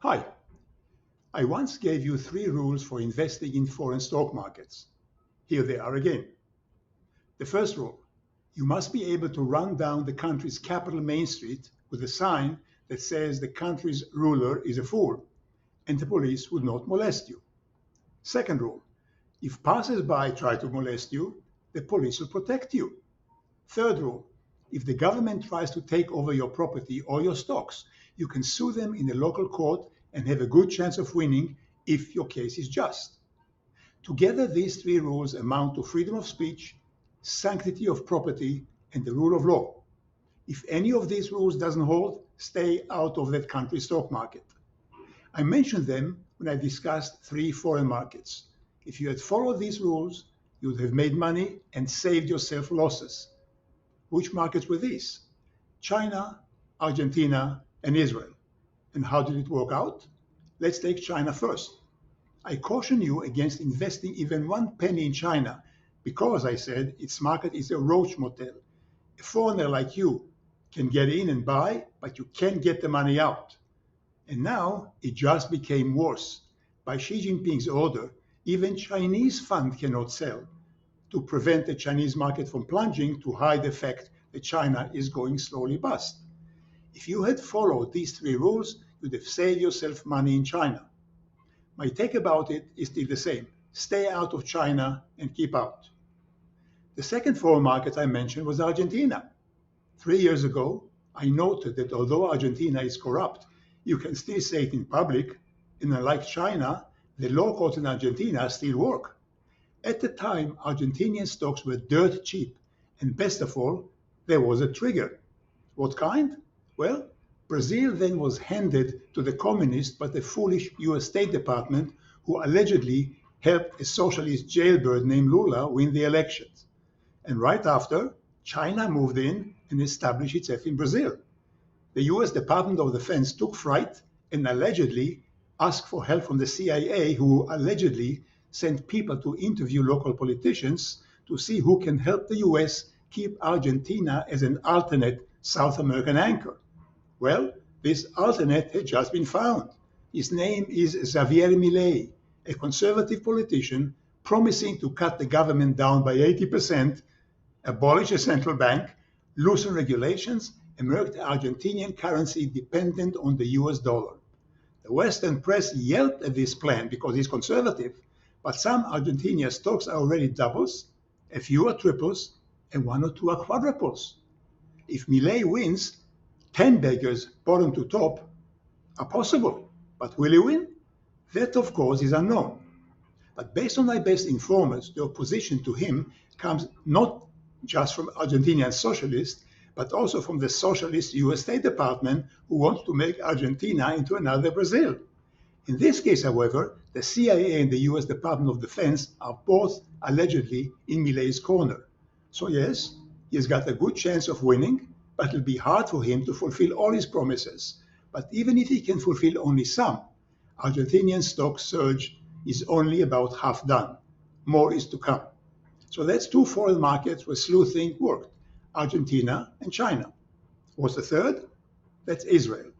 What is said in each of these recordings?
Hi, I once gave you 3 rules for investing in foreign stock markets. Here they are again. The first rule: you must be able to run down the country's capital Main Street with a sign that says the country's ruler is a fool, and the police would not molest you. Second rule: if passers-by try to molest you, the police will protect you. Third rule: if the government tries to take over your property or your stocks, you can sue them in a local court and have a good chance of winning if your case is just. Together, these 3 rules amount to freedom of speech, sanctity of property, and the rule of law. If any of these rules doesn't hold, stay out of that country's stock market. I mentioned them when I discussed 3 foreign markets. If you had followed these rules, you would have made money and saved yourself losses. Which markets were these? China, Argentina, and Israel. And how did it work out? Let's take China first. I caution you against investing even 1 penny in China because, I said, its market is a roach motel. A foreigner like you can get in and buy, but you can't get the money out. And now it just became worse. By Xi Jinping's order, even Chinese funds cannot sell to prevent the Chinese market from plunging to hide the fact that China is going slowly bust. If you had followed these 3 rules, you'd have saved yourself money in China. My take about it is still the same. Stay out of China and keep out. The second foreign market I mentioned was Argentina. 3 years ago, I noted that although Argentina is corrupt, you can still say it in public, and unlike China, the law courts in Argentina still work. At the time, Argentinian stocks were dirt cheap, and best of all, there was a trigger. What kind? Well, Brazil then was handed to the communists by the foolish US State Department, who allegedly helped a socialist jailbird named Lula win the elections. And right after, China moved in and established itself in Brazil. The US Department of Defense took fright and allegedly asked for help from the CIA, who allegedly sent people to interview local politicians to see who can help the US keep Argentina as an alternate South American anchor. Well, this alternate had just been found. His name is Javier Milei, a conservative politician promising to cut the government down by 80%, abolish a central bank, loosen regulations, and make the Argentinian currency dependent on the US dollar. The Western press yelped at this plan because he's conservative, but some Argentinian stocks are already doubles, a few are triples, and 1 or 2 are quadruples. If Milei wins, 10 beggars, bottom to top, are possible. But will he win? That, of course, is unknown. But based on my best informers, the opposition to him comes not just from Argentinian socialists, but also from the socialist US State Department, who wants to make Argentina into another Brazil. In this case, however, the CIA and the US Department of Defense are both allegedly in Milei's corner. So yes, he has got a good chance of winning, but it'll be hard for him to fulfill all his promises. But even if he can fulfill only some, Argentinian stock surge is only about half done. More is to come. So that's 2 foreign markets where sleuthing worked: Argentina and China. What's the third? That's Israel.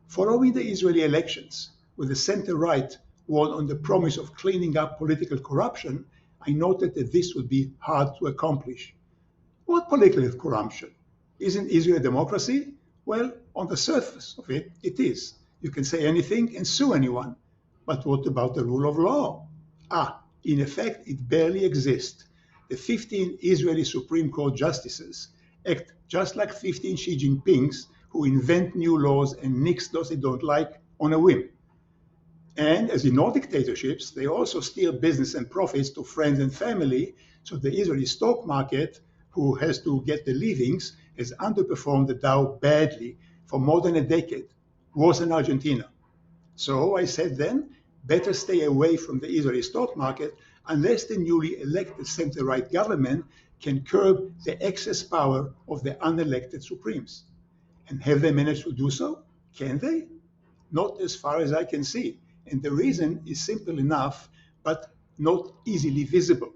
Following the Israeli elections, with the center-right won on the promise of cleaning up political corruption, I noted that this would be hard to accomplish. What political corruption? Isn't Israel a democracy? Well, on the surface of it, it is. You can say anything and sue anyone. But what about the rule of law? In effect, it barely exists. The 15 Israeli Supreme Court justices act just like 15 Xi Jinpings, who invent new laws and nix those they don't like on a whim. And as in all dictatorships, they also steal business and profits to friends and family, so the Israeli stock market, who has to get the leavings, has underperformed the Dow badly for more than a decade, worse than Argentina. So I said then, better stay away from the Israeli stock market unless the newly elected center-right government can curb the excess power of the unelected Supremes. And have they managed to do so? Can they? Not as far as I can see. And the reason is simple enough, but not easily visible.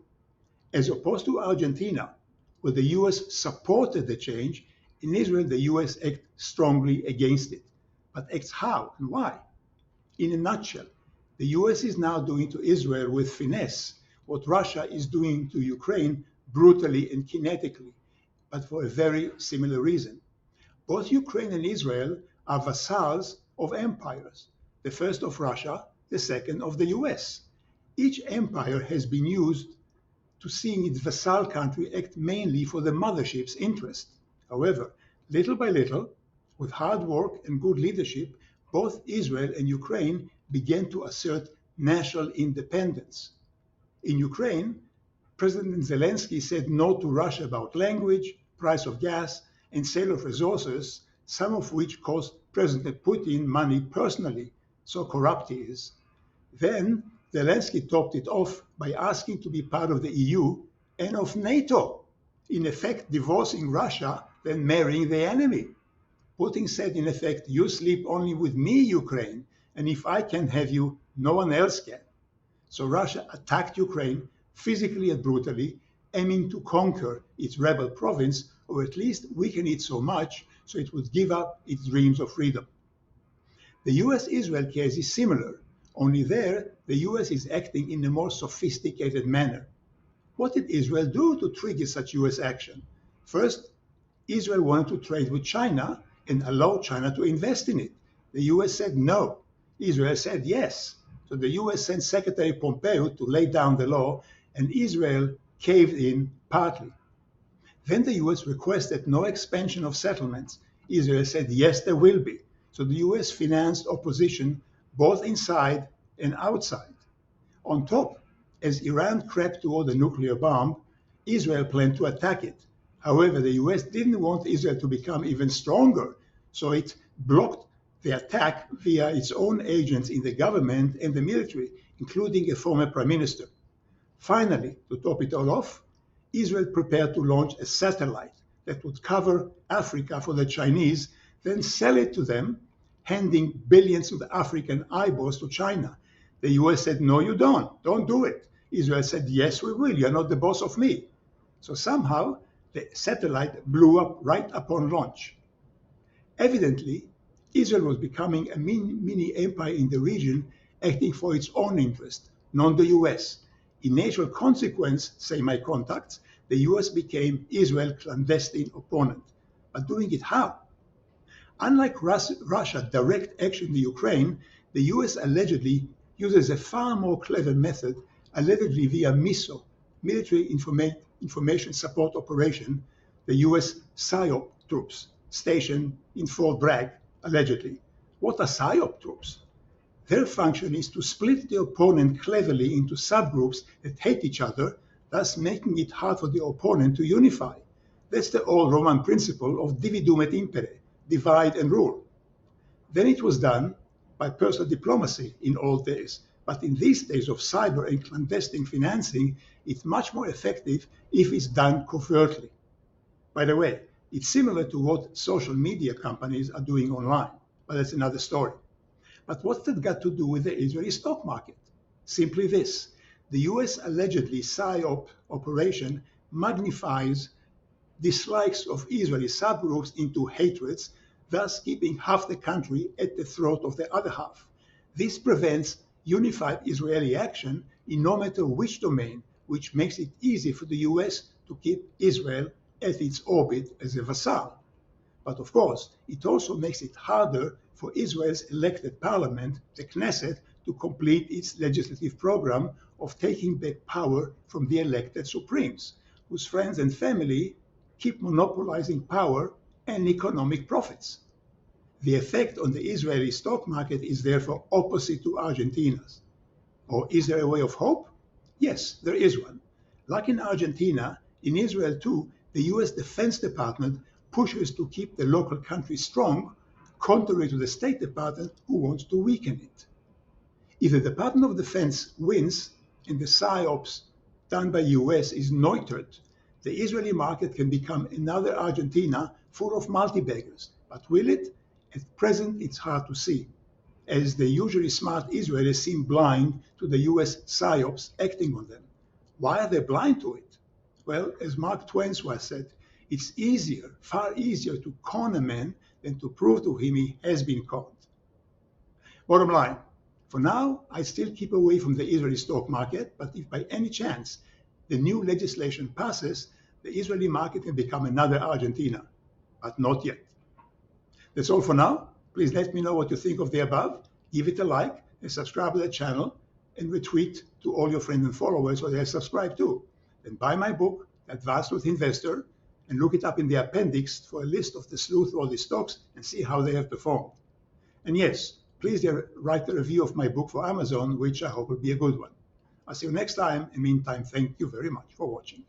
As opposed to Argentina, where the US supported the change, in Israel the US acts strongly against it. But acts how and why? In a nutshell, the US is now doing to Israel with finesse what Russia is doing to Ukraine brutally and kinetically, but for a very similar reason. Both Ukraine and Israel are vassals of empires, the first of Russia, the second of the US. Each empire has been used to seeing its vassal country act mainly for the mothership's interest. However, little by little, with hard work and good leadership, both Israel and Ukraine began to assert national independence. In Ukraine, President Zelensky said no to Russia about language, price of gas, and sale of resources, some of which cost President Putin money personally, so corrupt he is. Then Zelensky topped it off by asking to be part of the EU and of NATO, in effect divorcing Russia, then marrying the enemy. Putin said, in effect, you sleep only with me, Ukraine, and if I can have you, no one else can. So Russia attacked Ukraine physically and brutally, aiming to conquer its rebel province, or at least weaken it so much so it would give up its dreams of freedom. The US-Israel case is similar, only there the US is acting in a more sophisticated manner. What did Israel do to trigger such US action? First, Israel wanted to trade with China and allow China to invest in it. The US said no. Israel said yes. So the US sent Secretary Pompeo to lay down the law, and Israel caved in partly. Then the US requested no expansion of settlements. Israel said yes, there will be. So the US financed opposition both inside and outside. On top, as Iran crept toward a nuclear bomb, Israel planned to attack it. However, the US didn't want Israel to become even stronger, so it blocked the attack via its own agents in the government and the military, including a former prime minister. Finally, to top it all off, Israel prepared to launch a satellite that would cover Africa for the Chinese, then sell it to them, handing billions of African eyeballs to China. The US said, no, you don't do it. Israel said, yes, we will, you're not the boss of me. So somehow, the satellite blew up right upon launch. Evidently, Israel was becoming a mini empire in the region, acting for its own interest, not the US. In natural consequence, say my contacts, the US became Israel's clandestine opponent. But doing it how? Unlike Russia's direct action in the Ukraine, the US allegedly uses a far more clever method, allegedly via MISO, Military Information Support Operation, the US PSYOP troops stationed in Fort Bragg, allegedly. What are PSYOP troops? Their function is to split the opponent cleverly into subgroups that hate each other, thus making it hard for the opponent to unify. That's the old Roman principle of dividum et impere, divide and rule. Then it was done by personal diplomacy in old days, but in these days of cyber and clandestine financing, it's much more effective if it's done covertly. By the way, it's similar to what social media companies are doing online, but that's another story. But what's that got to do with the Israeli stock market? Simply this. The US allegedly PSYOP operation magnifies dislikes of Israeli subgroups into hatreds, thus keeping half the country at the throat of the other half. This prevents unified Israeli action in no matter which domain, which makes it easy for the US to keep Israel at its orbit as a vassal. But of course, it also makes it harder for Israel's elected parliament, the Knesset, to complete its legislative program of taking back power from the elected supremes, whose friends and family keep monopolizing power and economic profits. The effect on the Israeli stock market is therefore opposite to Argentina's. Or is there a way of hope? Yes, there is one. Like in Argentina, in Israel too, the US Defense Department pushes to keep the local country strong, contrary to the State Department who wants to weaken it. If the Department of Defense wins and the PSYOPs done by US is neutered, the Israeli market can become another Argentina full of multi-baggers. But will it? At present, it's hard to see, as the usually smart Israelis seem blind to the US PSYOPs acting on them. Why are they blind to it? Well, as Mark Twain once said, it's easier, far easier to con a man than to prove to him he has been conned. Bottom line, For now, I still keep away from the Israeli stock market, but if by any chance the new legislation passes, the Israeli market can become another Argentina, but not yet. That's all for now. Please let me know what you think of the above. Give it a like and subscribe to the channel and retweet to all your friends and followers so they'll subscribe too. Then buy my book, Advanced Truth Investor, and look it up in the appendix for a list of the slew through all the stocks and see how they have performed. And yes, please write a review of my book for Amazon, which I hope will be a good one. I'll see you next time. In the meantime, thank you very much for watching.